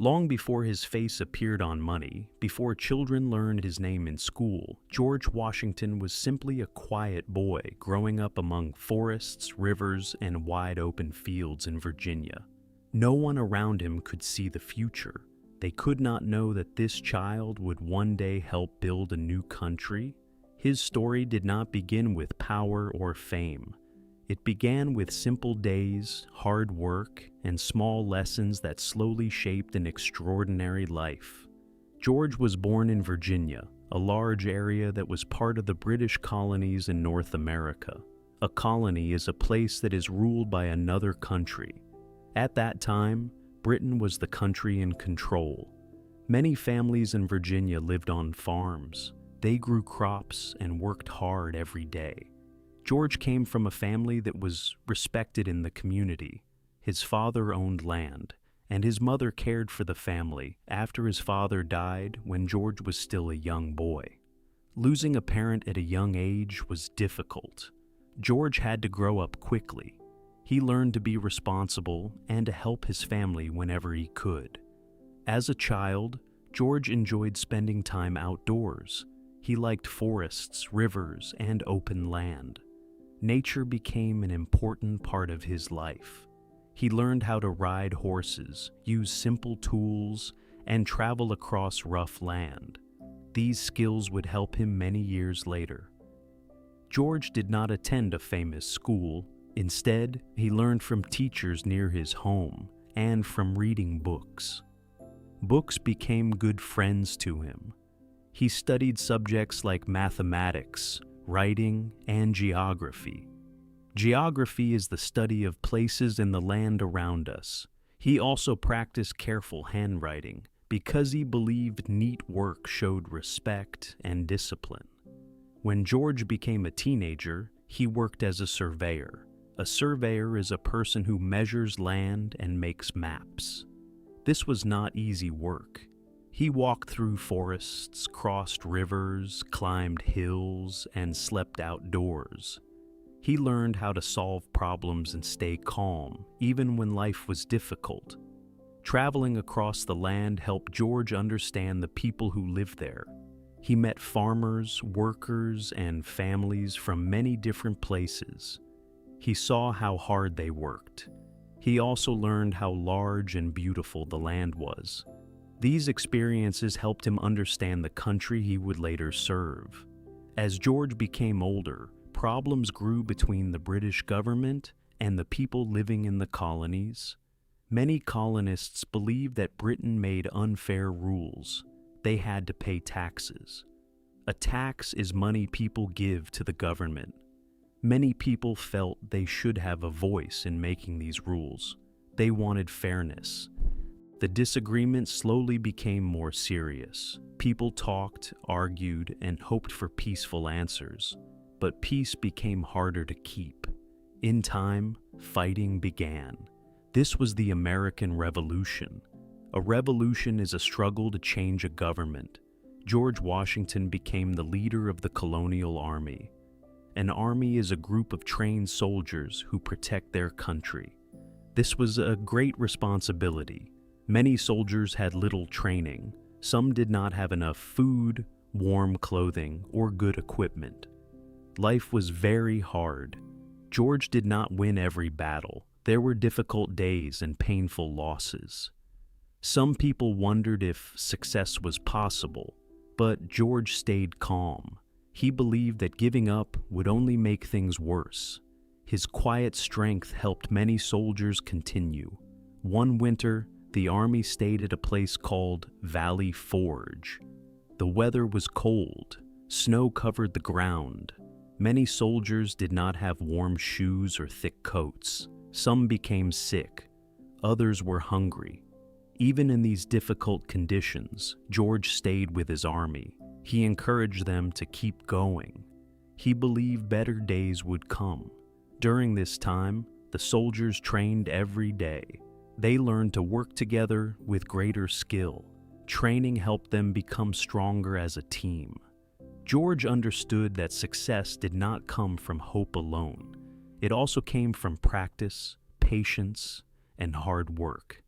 Long before his face appeared on money, before children learned his name in school, George Washington was simply a quiet boy growing up among forests, rivers, and wide-open fields in Virginia. No one around him could see the future. They could not know that this child would one day help build a new country. His story did not begin with power or fame. It began with simple days, hard work, and small lessons that slowly shaped an extraordinary life. George was born in Virginia, a large area that was part of the British colonies in North America. A colony is a place that is ruled by another country. At that time, Britain was the country in control. Many families in Virginia lived on farms. They grew crops and worked hard every day. George came from a family that was respected in the community. His father owned land, and his mother cared for the family after his father died when George was still a young boy. Losing a parent at a young age was difficult. George had to grow up quickly. He learned to be responsible and to help his family whenever he could. As a child, George enjoyed spending time outdoors. He liked forests, rivers, and open land. Nature became an important part of his life. He learned how to ride horses, use simple tools, and travel across rough land. These skills would help him many years later. George did not attend a famous school. Instead, he learned from teachers near his home and from reading books. Books became good friends to him. He studied subjects like mathematics, writing, and geography. Geography is the study of places in the land around us. He also practiced careful handwriting because he believed neat work showed respect and discipline. When George became a teenager, he worked as a surveyor. A surveyor is a person who measures land and makes maps. This was not easy work. He walked through forests, crossed rivers, climbed hills, and slept outdoors. He learned how to solve problems and stay calm, even when life was difficult. Traveling across the land helped George understand the people who lived there. He met farmers, workers, and families from many different places. He saw how hard they worked. He also learned how large and beautiful the land was. These experiences helped him understand the country he would later serve. As George became older, problems grew between the British government and the people living in the colonies. Many colonists believed that Britain made unfair rules. They had to pay taxes. A tax is money people give to the government. Many people felt they should have a voice in making these rules. They wanted fairness. The disagreement slowly became more serious. People talked, argued, and hoped for peaceful answers. But peace became harder to keep. In time, fighting began. This was the American Revolution. A revolution is a struggle to change a government. George Washington became the leader of the Colonial Army. An army is a group of trained soldiers who protect their country. This was a great responsibility. Many soldiers had little training. Some did not have enough food, warm clothing, or good equipment. Life was very hard. George did not win every battle. There were difficult days and painful losses. Some people wondered if success was possible, but George stayed calm. He believed that giving up would only make things worse. His quiet strength helped many soldiers continue. One winter, the army stayed at a place called Valley Forge. The weather was cold. Snow covered the ground. Many soldiers did not have warm shoes or thick coats. Some became sick. Others were hungry. Even in these difficult conditions, George stayed with his army. He encouraged them to keep going. He believed better days would come. During this time, the soldiers trained every day. They learned to work together with greater skill. Training helped them become stronger as a team. George understood that success did not come from hope alone. It also came from practice, patience, and hard work.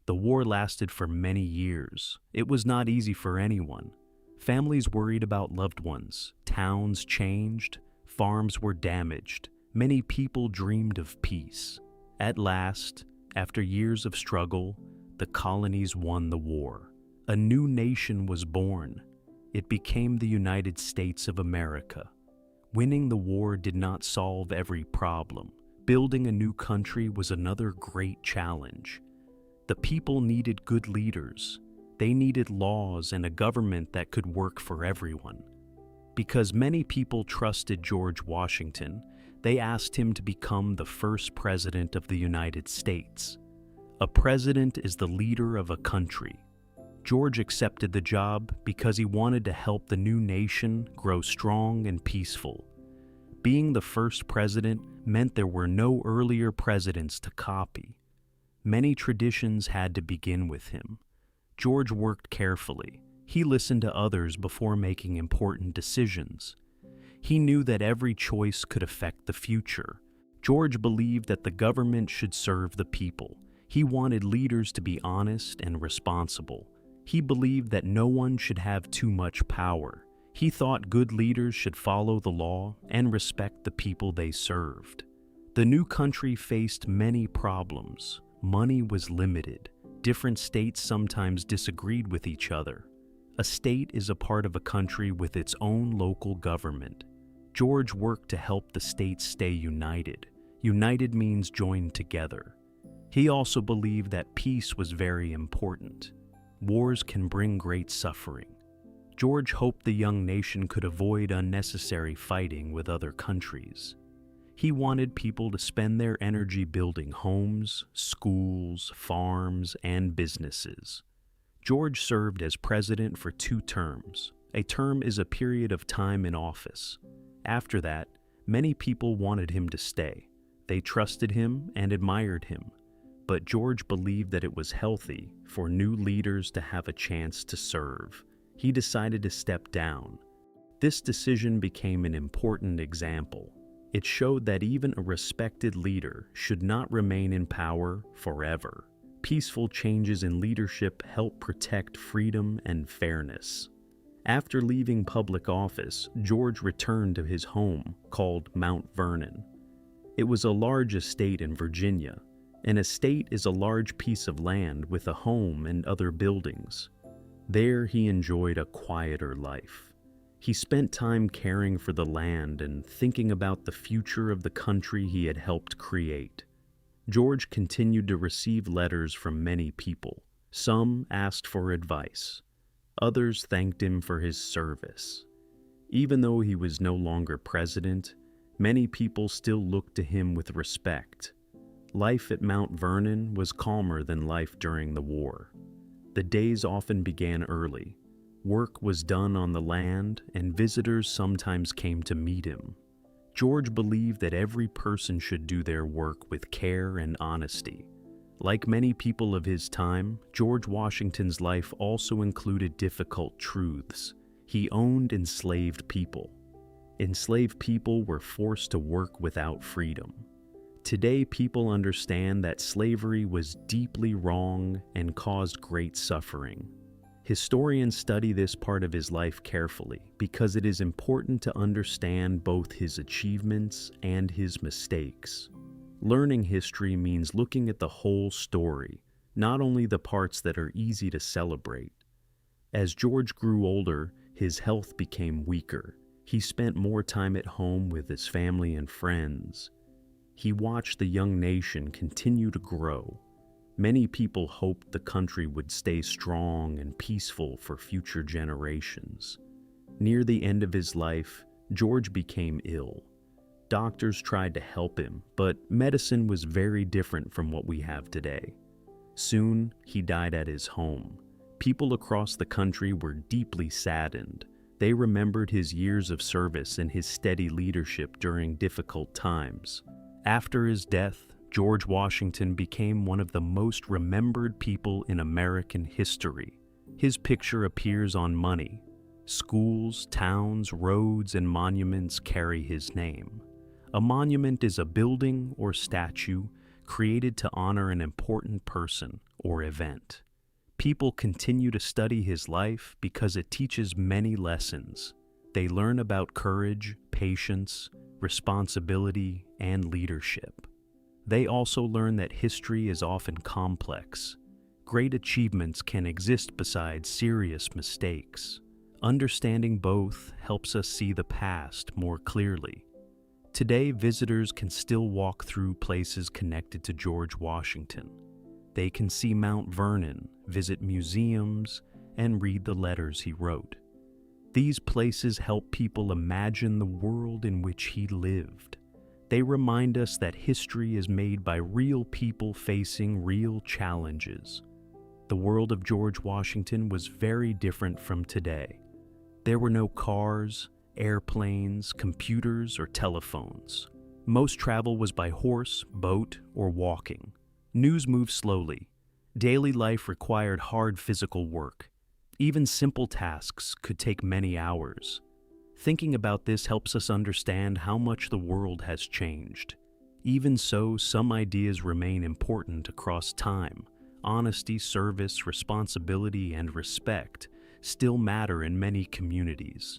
The war lasted for many years. It was not easy for anyone. Families worried about loved ones, towns changed, farms were damaged, many people dreamed of peace. At last, after years of struggle, the colonies won the war. A new nation was born. It became the United States of America. Winning the war did not solve every problem. Building a new country was another great challenge. The people needed good leaders. They needed laws and a government that could work for everyone. Because many people trusted George Washington, they asked him to become the first president of the United States. A president is the leader of a country. George accepted the job because he wanted to help the new nation grow strong and peaceful. Being the first president meant there were no earlier presidents to copy. Many traditions had to begin with him. George worked carefully. He listened to others before making important decisions. He knew that every choice could affect the future. George believed that the government should serve the people. He wanted leaders to be honest and responsible. He believed that no one should have too much power. He thought good leaders should follow the law and respect the people they served. The new country faced many problems. Money was limited. Different states sometimes disagreed with each other. A state is a part of a country with its own local government. George worked to help the states stay united. United means joined together. He also believed that peace was very important. Wars can bring great suffering. George hoped the young nation could avoid unnecessary fighting with other countries. He wanted people to spend their energy building homes, schools, farms, and businesses. George served as president for 2 terms. A term is a period of time in office. After that, many people wanted him to stay. They trusted him and admired him. But George believed that it was healthy for new leaders to have a chance to serve. He decided to step down. This decision became an important example. It showed that even a respected leader should not remain in power forever. Peaceful changes in leadership help protect freedom and fairness. After leaving public office, George returned to his home, called Mount Vernon. It was a large estate in Virginia. An estate is a large piece of land with a home and other buildings. There he enjoyed a quieter life. He spent time caring for the land and thinking about the future of the country he had helped create. George continued to receive letters from many people. Some asked for advice. Others thanked him for his service. Even though he was no longer president, many people still looked to him with respect. Life at Mount Vernon was calmer than life during the war. The days often began early. Work was done on the land, and visitors sometimes came to meet him. George believed that every person should do their work with care and honesty. Like many people of his time, George Washington's life also included difficult truths. He owned enslaved people. Enslaved people were forced to work without freedom. Today, people understand that slavery was deeply wrong and caused great suffering. Historians study this part of his life carefully because it is important to understand both his achievements and his mistakes. Learning history means looking at the whole story, not only the parts that are easy to celebrate. As George grew older, his health became weaker. He spent more time at home with his family and friends. He watched the young nation continue to grow. Many people hoped the country would stay strong and peaceful for future generations. Near the end of his life, George became ill. Doctors tried to help him, but medicine was very different from what we have today. Soon, he died at his home. People across the country were deeply saddened. They remembered his years of service and his steady leadership during difficult times. After his death, George Washington became one of the most remembered people in American history. His picture appears on money. Schools, towns, roads, and monuments carry his name. A monument is a building or statue created to honor an important person or event. People continue to study his life because it teaches many lessons. They learn about courage, patience, responsibility, and leadership. They also learn that history is often complex. Great achievements can exist beside serious mistakes. Understanding both helps us see the past more clearly. Today, visitors can still walk through places connected to George Washington. They can see Mount Vernon, visit museums, and read the letters he wrote. These places help people imagine the world in which he lived. They remind us that history is made by real people facing real challenges. The world of George Washington was very different from today. There were no cars, airplanes, computers, or telephones. Most travel was by horse, boat, or walking. News moved slowly. Daily life required hard physical work. Even simple tasks could take many hours. Thinking about this helps us understand how much the world has changed. Even so, some ideas remain important across time. Honesty, service, responsibility, and respect still matter in many communities.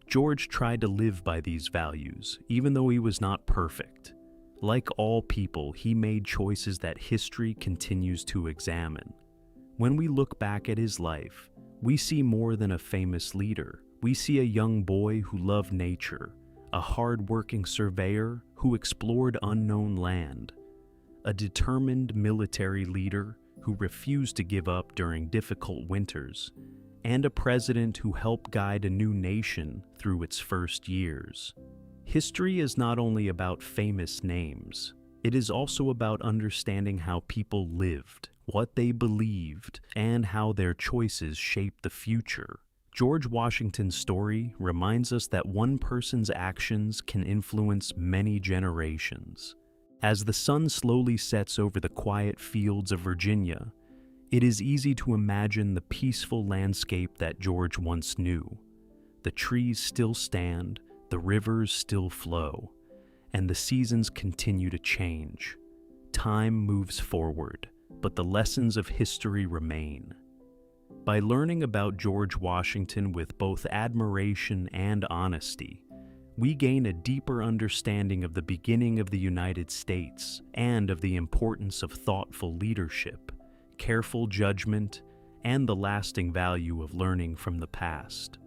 George tried to live by these values, even though he was not perfect. Like all people, he made choices that history continues to examine. When we look back at his life, we see more than a famous leader. We see a young boy who loved nature, a hard-working surveyor who explored unknown land, a determined military leader who refused to give up during difficult winters, and a president who helped guide a new nation through its first years. History is not only about famous names, it is also about understanding how people lived, what they believed, and how their choices shaped the future. George Washington's story reminds us that one person's actions can influence many generations. As the sun slowly sets over the quiet fields of Virginia, it is easy to imagine the peaceful landscape that George once knew. The trees still stand, the rivers still flow, and the seasons continue to change. Time moves forward, but the lessons of history remain. By learning about George Washington with both admiration and honesty, we gain a deeper understanding of the beginning of the United States and of the importance of thoughtful leadership, careful judgment, and the lasting value of learning from the past.